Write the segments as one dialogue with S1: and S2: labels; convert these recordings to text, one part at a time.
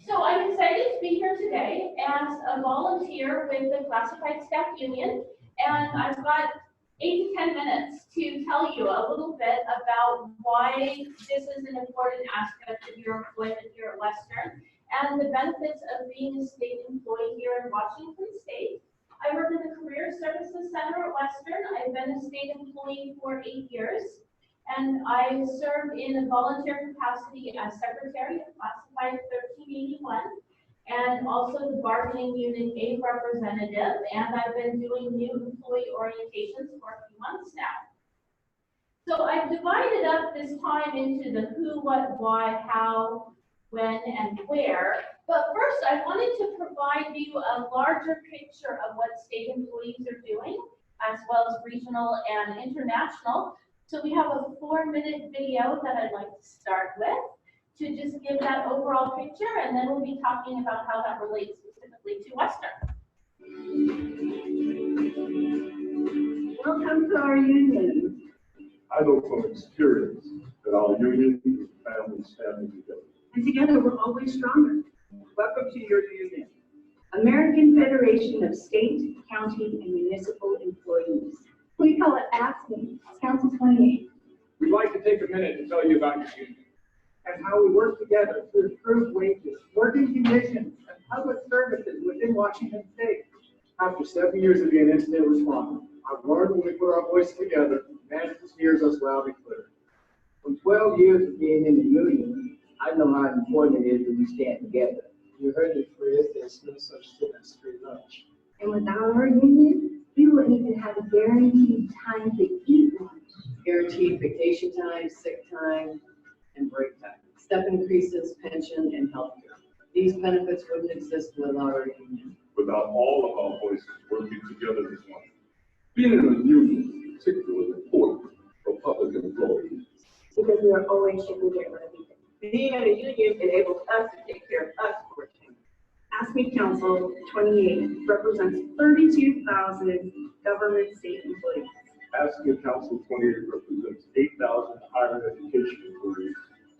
S1: So I'm excited to be here today as a volunteer with the Classified Staff Union, and I've got 8 to 10 minutes to tell you a little bit about why this is an important aspect of your employment here at Western and the benefits of being a state employee here in Washington State. I work in the Career Services Center at Western. I've been a state employee for 8 years. And I served in a volunteer capacity as secretary of Classified 1381 and also the bargaining unit A representative. And I've been doing new employee orientations for a few months now. So I've divided up this time into the who, what, why, how, when, and where. But first, I wanted to provide you a larger picture of what state employees are doing, as well as regional and international. So we have a 4-minute video that I'd like to start with to just give that overall picture, and then we'll be talking about how that relates specifically to Western.
S2: Welcome to our union.
S3: I know from experience that our union is a family standing together.
S2: And together we're always stronger.
S4: Welcome to your union.
S2: American Federation of State, County, and Municipal Employees. We call it AFSCME, Council 28.
S5: We'd like to take a minute to tell you about your union
S4: And how we work together to improve wages, working conditions, and public services within Washington State.
S3: After 7 years of being incident responder, I've learned when we put our voices together, management hears us loud and clear.
S6: From 12 years of being in the union, I know how important it is that we stand together.
S7: You heard it, Chris. There's no such thing as free lunch.
S8: And without our union, we wouldn't even have a guaranteed time to eat lunch.
S9: Guaranteed vacation time, sick time, and break time. Step increases, pension, and health care. These benefits wouldn't exist without our union.
S3: Without all of our voices working together as one. Being in a union is particularly important for public employees.
S8: Because we are always taking care of other people.
S4: Being in a union enables us to take care of us for a change.
S2: AFSCME Council 28 represents 32,000 government state employees.
S3: AFSCME Council 28 represents 8,000 higher education employees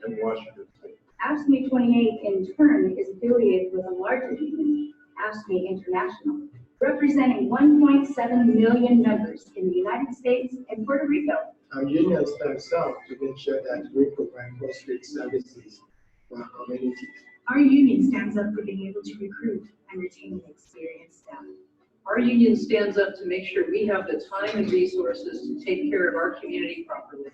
S3: in Washington State.
S8: AFSCME 28 in turn is affiliated with a larger union, AFSCME International, representing 1.7 million members in the United States and Puerto Rico.
S7: Our union stands out to ensure that we provide post-rate services for our communities.
S2: Our union stands up for being able to recruit and retain experienced staff.
S9: Our union stands up to make sure we have the time and resources to take care of our community properly.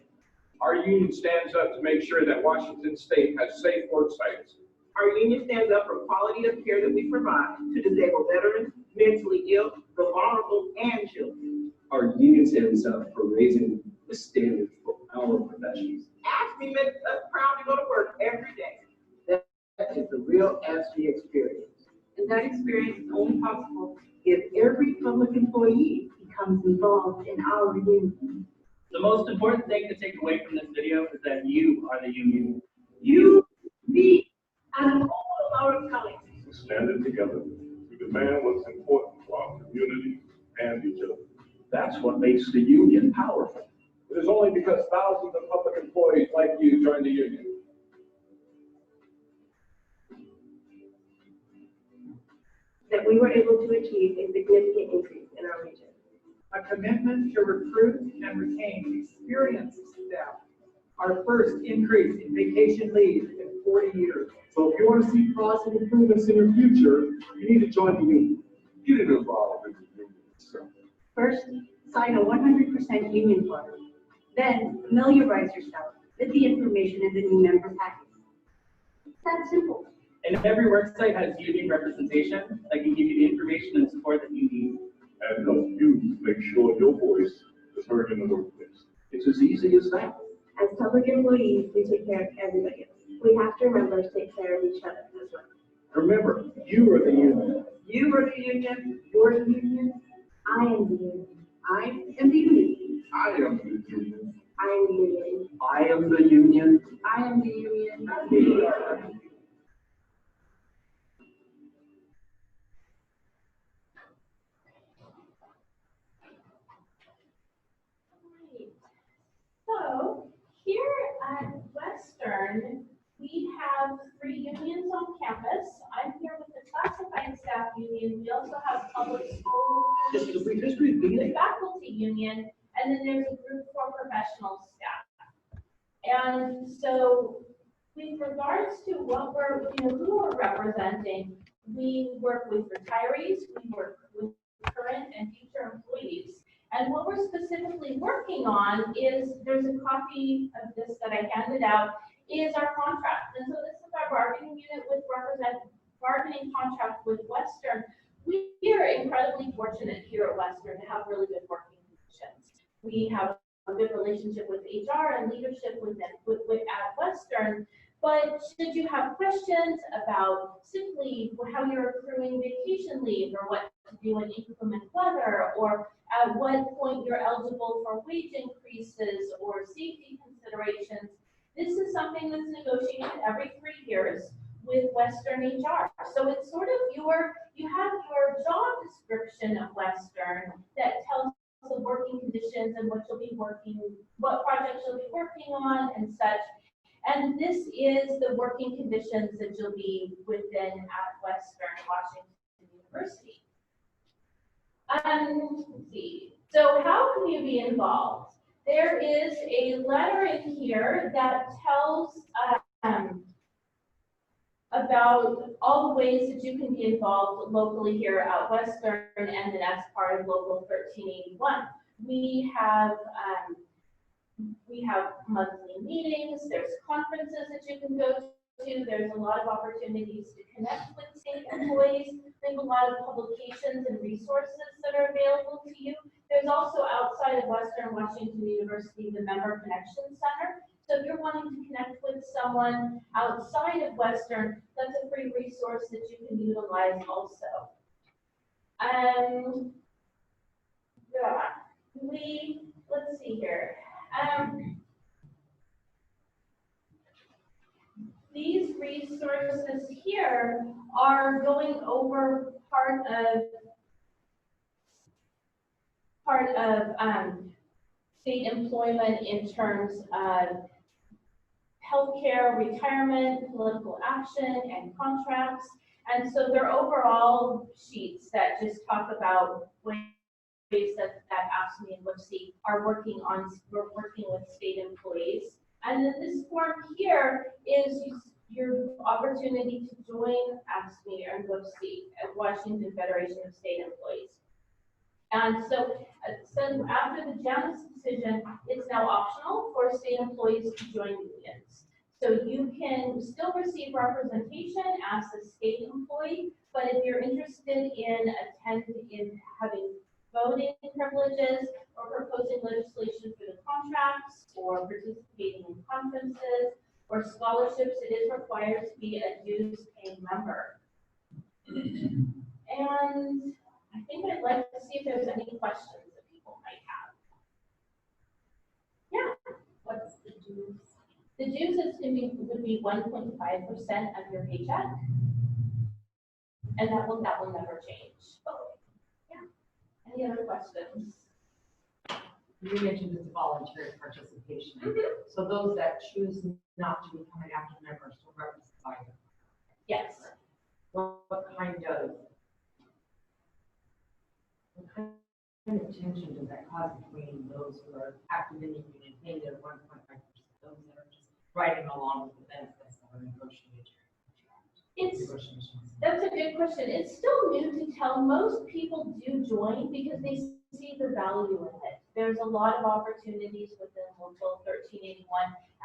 S5: Our union stands up to make sure that Washington State has safe work sites.
S4: Our union stands up for quality of care that we provide to disabled veterans, mentally ill, the vulnerable, and children.
S10: Our union stands up for raising the standard for our professions.
S4: AFSCME makes us proud to go to work every day.
S6: That is the real AFSCME experience.
S2: And that experience is only possible if every public employee becomes involved in our union.
S11: The most important thing to take away from this video is that you are the union.
S2: You, me, and all of our colleagues.
S3: Standing together to demand what's important for our community and each other.
S10: That's what makes the union powerful.
S5: It is only because thousands of public employees like you joined the union.
S8: That we were able to achieve a significant increase in our wages.
S4: A commitment to recruit and retain experienced staff. Our first increase in vacation leave in 40 years.
S3: So if you want to see positive improvements in your future, you need to join the union. Get involved in the union itself.
S8: First, sign a 100% union card. Then, familiarize yourself with the information in the new member package. It's that simple.
S11: And every worksite has union representation that can give you the information and support that you need.
S3: And help you make sure your voice is heard in the workplace.
S10: It's as easy as that.
S8: As public employees, we take care of everybody else. We have to remember to take care of each other as well.
S10: Remember, you are the union.
S4: You are the union. You're the union.
S8: I am the union.
S2: I am the union.
S3: I am the union.
S8: I am the union.
S10: I am the union.
S2: I am the union.
S4: We are.
S1: So here at Western, we have 3 unions on campus. union, we also have public school
S10: Just a brief history of
S1: the
S10: beginning.
S1: faculty union, and then there's a group for professional staff. And so with regards to what who we're representing, we work with retirees, we work with current and future employees. And what we're specifically working on is, there's a copy of this that I handed out, is our contract. And so this is our bargaining unit with bargaining contract with Western. We are incredibly fortunate here at Western to have really good working conditions. We have a good relationship with HR and leadership with at Western. But should you have questions about sick leave, or how you're accruing vacation leave, or what to do in inclement weather, or at what point you're eligible for wage increases or safety considerations, this is something that's negotiated every 3 years with Western HR. So it's sort of you have your job description of Western that tells the working conditions and what projects you'll be working on and such. And this is the working conditions that you'll be within at Western Washington University. Let's see. So how can you be involved? There is a letter in here that tells about all the ways that you can be involved locally here at Western, and then as part of Local 1381. We have monthly meetings, there's conferences that you can go to, there's a lot of opportunities to connect with state employees, there's a lot of publications and resources that are available to you. There's also, outside of Western Washington University, the Member Connection Center. So if you're wanting to connect with someone outside of Western, that's a free resource that you can utilize also. Let's see here. These resources here are going over part of state employment in terms of healthcare, retirement, political action, and contracts. And so they're overall sheets that just talk about ways that AFSCME and WIPC are working with state employees. And then this form here is your opportunity to join AFSCME and WIPC at Washington Federation of State Employees. And so after the Janus decision, it's now optional for state employees to join unions. So you can still receive representation as a state employee, but if you're interested in having voting privileges or proposing legislation for the contracts or participating in conferences or scholarships, it is required to be a dues-paying member. And I think I'd like to see if there's any questions that people might have. Yeah. What's the dues? The dues would be 1.5% of your paycheck, and that will never change. Oh, yeah. Any other questions?
S12: You mentioned it's voluntary participation.
S1: Mm-hmm.
S12: So those that choose not to become an active member still represented by them.
S1: Yes.
S12: What kind of tension does that cause between those who are active in the union, paying their 1.5%, those that are just riding along with the benefits that are negotiated?
S1: That's a good question. It's still new to tell. Most people do join because they see the value in it. There's a lot of opportunities within Local 1381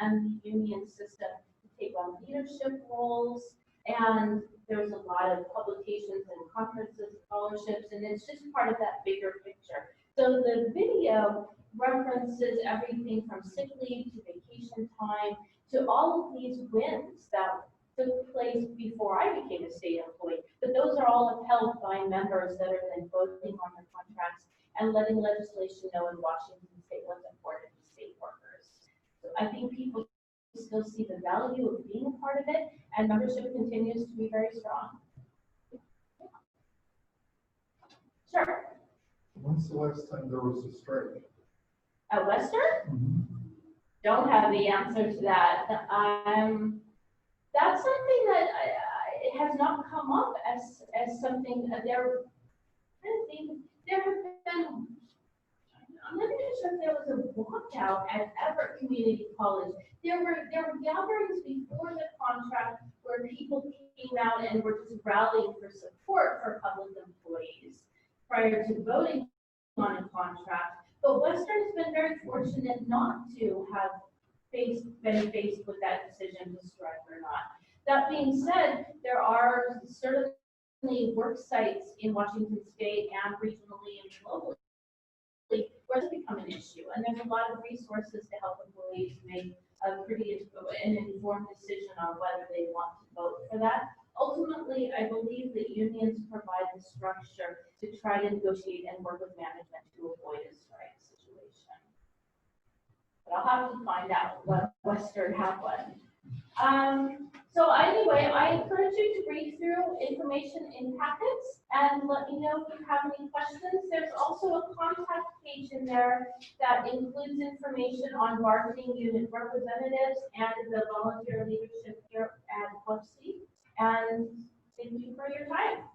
S1: and the union system to take on leadership roles, and there's a lot of publications and conferences, scholarships, and it's just part of that bigger picture. So the video references everything from sick leave to vacation time to all of these wins that took place before I became a state employee. But those are all upheld by members that are then voting on the contracts and letting legislation know in Washington State what's important to state workers. So I think people still see the value of being a part of it, and membership continues to be very strong. Sure.
S7: When's the last time there was a strike?
S1: At Western? Don't have the answer to that. That's something that it has not come come up as something that they're, I think, there have been, I'm not even sure if there was a walkout at Everett Community College. There were gatherings before the contract where people came out and were just rallying for support for public employees prior to voting on a contract. But Western has been very fortunate not to have been faced with that decision to strike or not. That being said, there are certainly work sites in Washington State and regionally and globally where it's become an issue. And there's a lot of resources to help employees make a pretty an informed decision on whether they want to vote for that. Ultimately, I believe that unions provide the structure to try to negotiate and work with management to avoid a strike situation. But I'll have to find out what Western happened. So anyway, I encourage you to read through information in packets and let me know if you have any questions. There's also a contact page in there that includes information on bargaining unit representatives and the volunteer leadership here at Website. And thank you for your time.